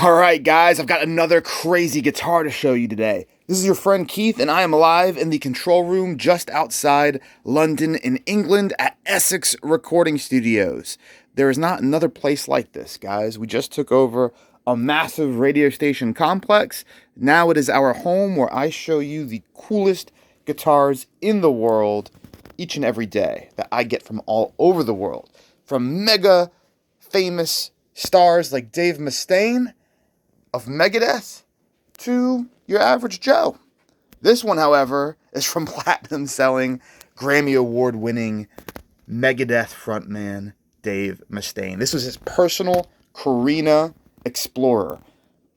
Alright guys, I've got another crazy guitar to show you today. This is your friend Keith, and I am live in the control room just outside London in England at Essex Recording Studios. There is not another place like this, guys. We just took over a massive radio station complex. Now it is our home where I show you the coolest guitars in the world each and every day that I get from all over the world. From mega famous stars like Dave Mustaine of Megadeth to your average Joe. This one, however, is from platinum-selling, Grammy Award-winning Megadeth frontman Dave Mustaine. This was his personal Korina Explorer.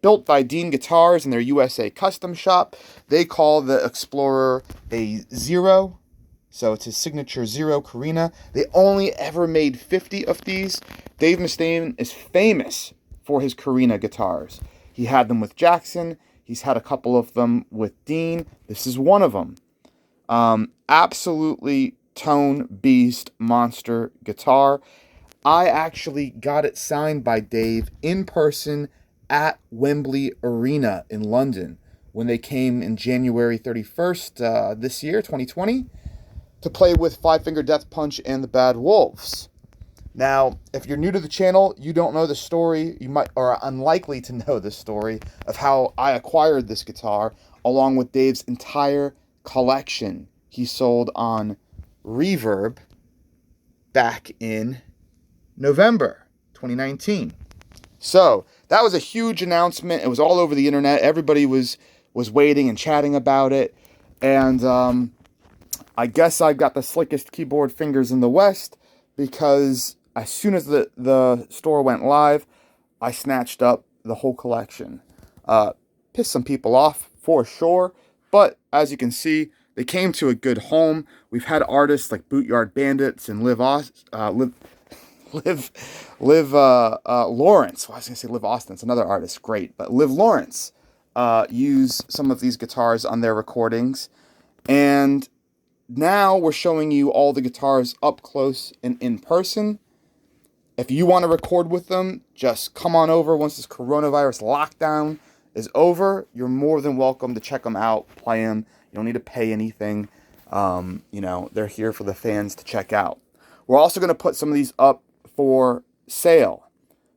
Built by Dean Guitars in their USA custom shop, they call the Explorer a Zero, so it's his signature Zero Korina. They only ever made 50 of these. Dave Mustaine is famous for his Korina guitars. He had them with Jackson. He's had a couple of them with Dean. This is one of them. Absolutely tone beast monster guitar. I actually got it signed by Dave in person at Wembley Arena in London when they came in January 31st this year, 2020, to play with Five Finger Death Punch and the Bad Wolves. Now, if you're new to the channel, you don't know the story, you might or are unlikely to know the story of how I acquired this guitar, along with Dave's entire collection he sold on Reverb back in November 2019. So, that was a huge announcement. It was all over the internet. Everybody was waiting and chatting about it. And I guess I've got the slickest keyboard fingers in the West, because as soon as the store went live, I snatched up the whole collection. Pissed some people off, for sure, but as you can see, they came to a good home. We've had artists like Bootyard Bandits and Liv Lawrence. Well, I was going to say Liv Austin. It's another artist, great, but Liv Lawrence use some of these guitars on their recordings, and now we're showing you all the guitars up close and in person. If you want to record with them, just come on over once this coronavirus lockdown is over. You're more than welcome to check them out, play them. You don't need to pay anything. They're here for the fans to check out. We're also going to put some of these up for sale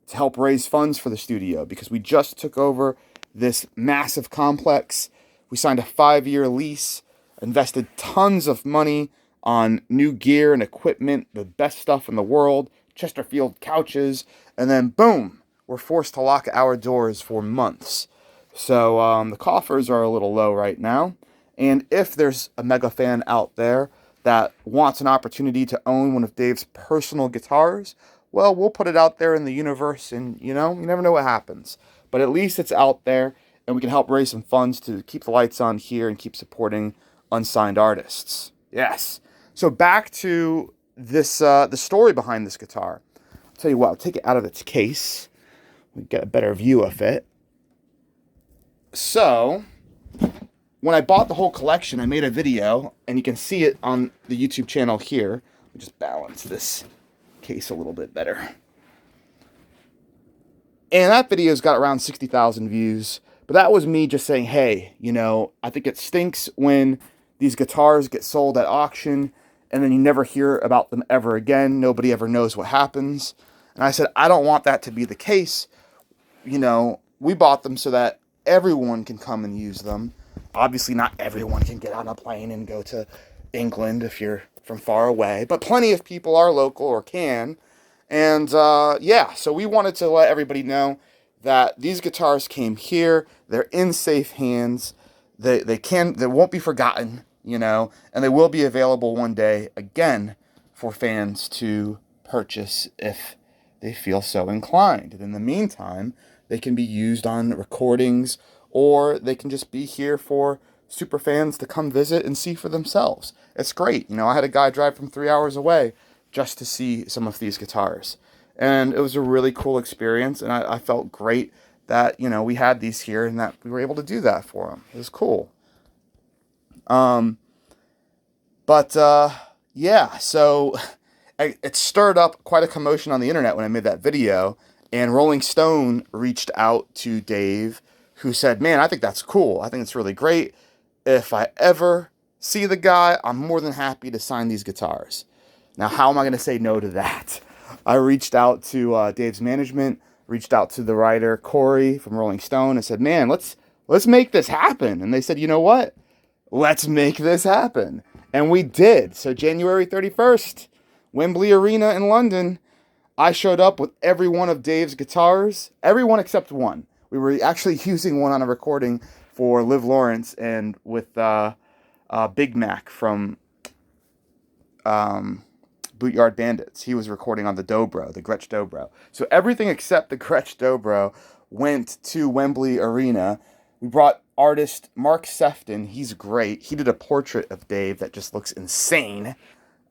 to help raise funds for the studio, because we just took over this massive complex. We signed a 5-year lease, invested tons of money on new gear and equipment, the best stuff in the world, Chesterfield couches, and then boom, we're forced to lock our doors for months. So the coffers are a little low right now, and if there's a mega fan out there that wants an opportunity to own one of Dave's personal guitars, well, we'll put it out there in the universe, and you never know what happens. But at least it's out there, and we can help raise some funds to keep the lights on here and keep supporting unsigned artists. Yes. So back to this, the story behind this guitar. I'll tell you what, I'll take it out of its case. We get a better view of it. So, when I bought the whole collection, I made a video, and you can see it on the YouTube channel here. Let me just balance this case a little bit better. And that video's got around 60,000 views. But that was me just saying, hey, I think it stinks when these guitars get sold at auction and then you never hear about them ever again. Nobody ever knows what happens. And I said, I don't want that to be the case. We bought them so that everyone can come and use them. Obviously, not everyone can get on a plane and go to England if you're from far away, but plenty of people are local or can. And so we wanted to let everybody know that these guitars came here. They're in safe hands. They won't be forgotten, and they will be available one day again for fans to purchase if they feel so inclined. And in the meantime, they can be used on recordings, or they can just be here for super fans to come visit and see for themselves. It's great. I had a guy drive from 3 hours away just to see some of these guitars. And it was a really cool experience, and I felt great that, we had these here and that we were able to do that for him. It was cool. So it stirred up quite a commotion on the internet when I made that video, And Rolling Stone reached out to Dave, who said, man, I think that's cool. I think it's really great. If I ever see the guy, I'm more than happy to sign these guitars. Now, how am I going to say no to that? I reached out to Dave's management, reached out to the writer Corey from Rolling Stone, and said, man, let's make this happen. And they said, you know what? Let's make this happen. And we did. So January 31st, Wembley Arena in London, I showed up with every one of Dave's guitars, everyone except one. We were actually using one on a recording for Liv Lawrence and with Big Mac from Bootyard Bandits. He was recording on the Dobro, the Gretsch Dobro. So everything except the Gretsch Dobro went to Wembley Arena. We brought artist Mark Sefton. He's great. He did a portrait of Dave that just looks insane.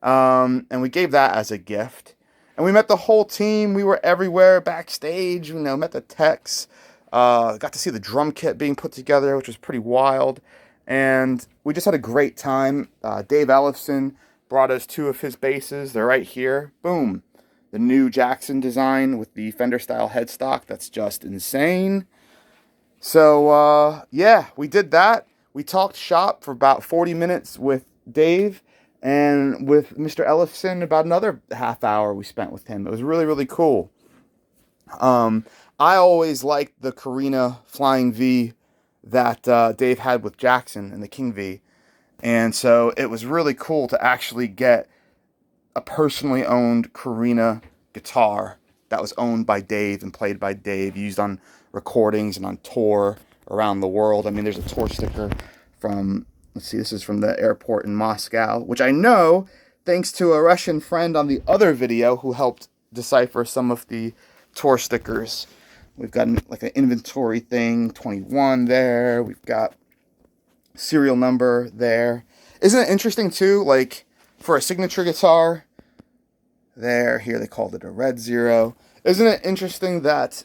And we gave that as a gift. And we met the whole team. We were everywhere backstage, met the techs. Got to see the drum kit being put together, which was pretty wild. And we just had a great time. Dave Ellefson brought us 2 of his basses. They're right here. Boom. The new Jackson design with the Fender-style headstock. That's just insane. So, yeah, we did that. We talked shop for about 40 minutes with Dave. And with Mr. Ellefson, about another half hour we spent with him. It was really, really cool. I always liked the Korina Flying V that Dave had with Jackson and the King V. And so it was really cool to actually get a personally owned Korina guitar that was owned by Dave and played by Dave, used on recordings and on tour around the world. I mean, there's a tour sticker from... Let's see, this is from the airport in Moscow, which I know thanks to a Russian friend on the other video who helped decipher some of the tour stickers. We've got like an inventory thing, 21 there. We've got serial number there. Isn't it interesting too, like for a signature guitar, here they called it a Red Zero. Isn't it interesting that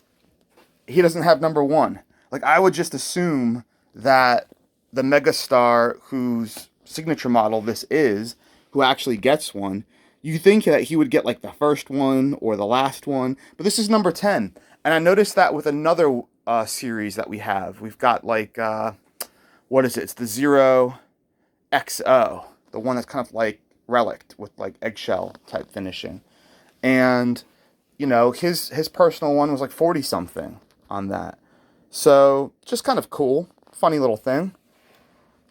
he doesn't have number 1? Like I would just assume that the megastar whose signature model this is, who actually gets one, you think that he would get like the first one or the last one, but this is number 10. And I noticed that with another series that we have. We've got like, what is it? It's the Zero XO, the one that's kind of like relict with like eggshell type finishing. And, his personal one was like 40 something on that. So just kind of cool, funny little thing.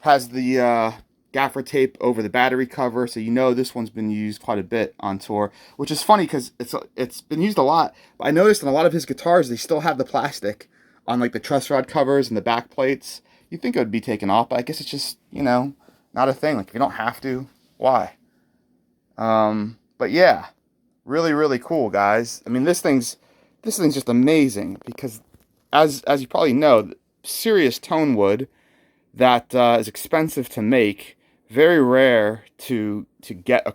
Has the gaffer tape over the battery cover, so this one's been used quite a bit on tour, which is funny because it's been used a lot. But I noticed in a lot of his guitars, they still have the plastic on like the truss rod covers and the back plates. You'd think it would be taken off, but I guess it's just, not a thing. Like if you don't have to, why? But yeah, really, really cool, guys. I mean, this thing's just amazing because as you probably know, serious tone wood that is expensive to make, very rare to get a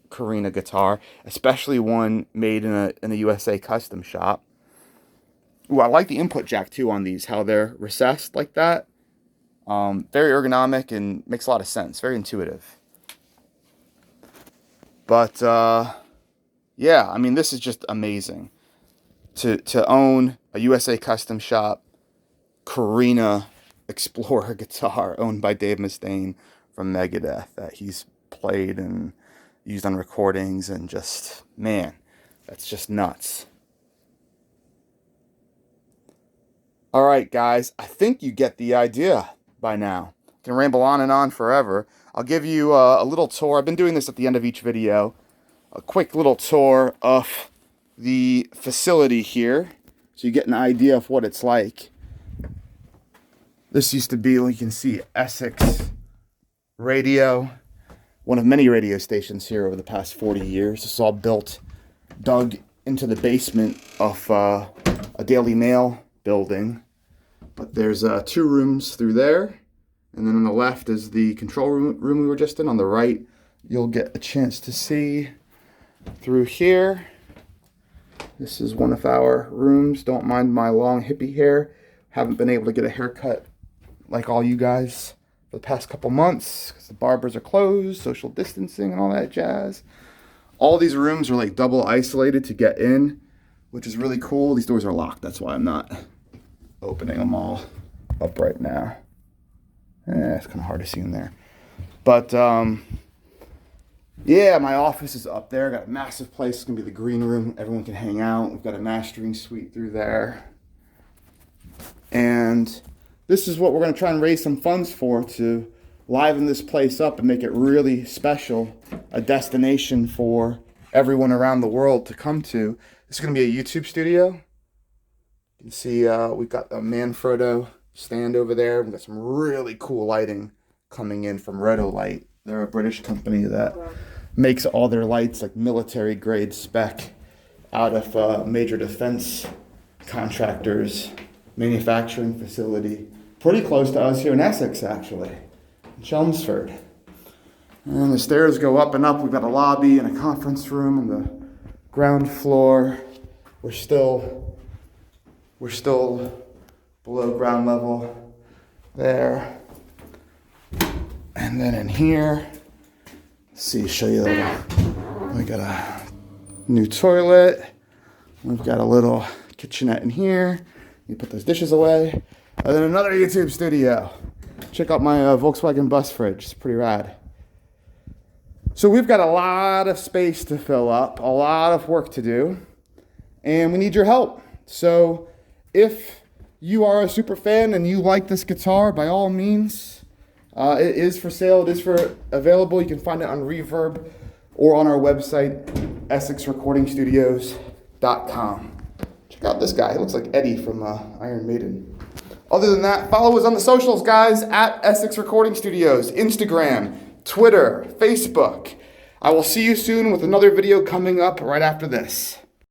Korina guitar, especially one made in a USA custom shop. Ooh, I like the input jack too on these, how they're recessed like that. Very ergonomic and makes a lot of sense, very intuitive. But yeah, I mean, this is just amazing to own a USA custom shop Korina Explorer guitar owned by Dave Mustaine from Megadeth that he's played and used on recordings, and just, man, that's just nuts. Alright guys, I think you get the idea by now. I can ramble on and on forever. I'll give you a little tour. I've been doing this at the end of each video. A quick little tour of the facility here, so you get an idea of what it's like. This used to be, well, you can see, Essex Radio, one of many radio stations here over the past 40 years. This is all dug into the basement of a Daily Mail building. But there's 2 rooms through there, and then on the left is the control room we were just in. On the right, you'll get a chance to see through here. This is one of our rooms. Don't mind my long hippie hair. Haven't been able to get a haircut like all you guys for the past couple months because the barbers are closed, social distancing and all that jazz. All these rooms are like double isolated to get in. which is really cool. These doors are locked. That's why I'm not opening them all up right now. It's kind of hard to see in there. But, yeah, my office is up there. Got a massive place. It's going to be the green room. Everyone can hang out. We've got a mastering suite through there. And this is what we're going to try and raise some funds for, to liven this place up and make it really special, a destination for everyone around the world to come to. This is going to be a YouTube studio. You can see we've got the Manfrotto stand over there. We've got some really cool lighting coming in from Rotolight. They're a British company that makes all their lights like military grade spec out of major defense contractors' manufacturing facility. Pretty close to us here in Essex, actually, in Chelmsford. And the stairs go up and up. We've got a lobby and a conference room on the ground floor. We're still below ground level there. And then in here, let's see, show you we got a new toilet. We've got a little kitchenette in here. You put those dishes away. And then another YouTube studio. Check out my Volkswagen bus fridge. It's pretty rad. So we've got a lot of space to fill up, a lot of work to do, and we need your help. So if you are a super fan and you like this guitar, by all means, it is for sale. It is available. You can find it on Reverb or on our website, EssexRecordingStudios.com. Check out this guy. He looks like Eddie from Iron Maiden. Other than that, follow us on the socials, guys, at Essex Recording Studios, Instagram, Twitter, Facebook. I will see you soon with another video coming up right after this.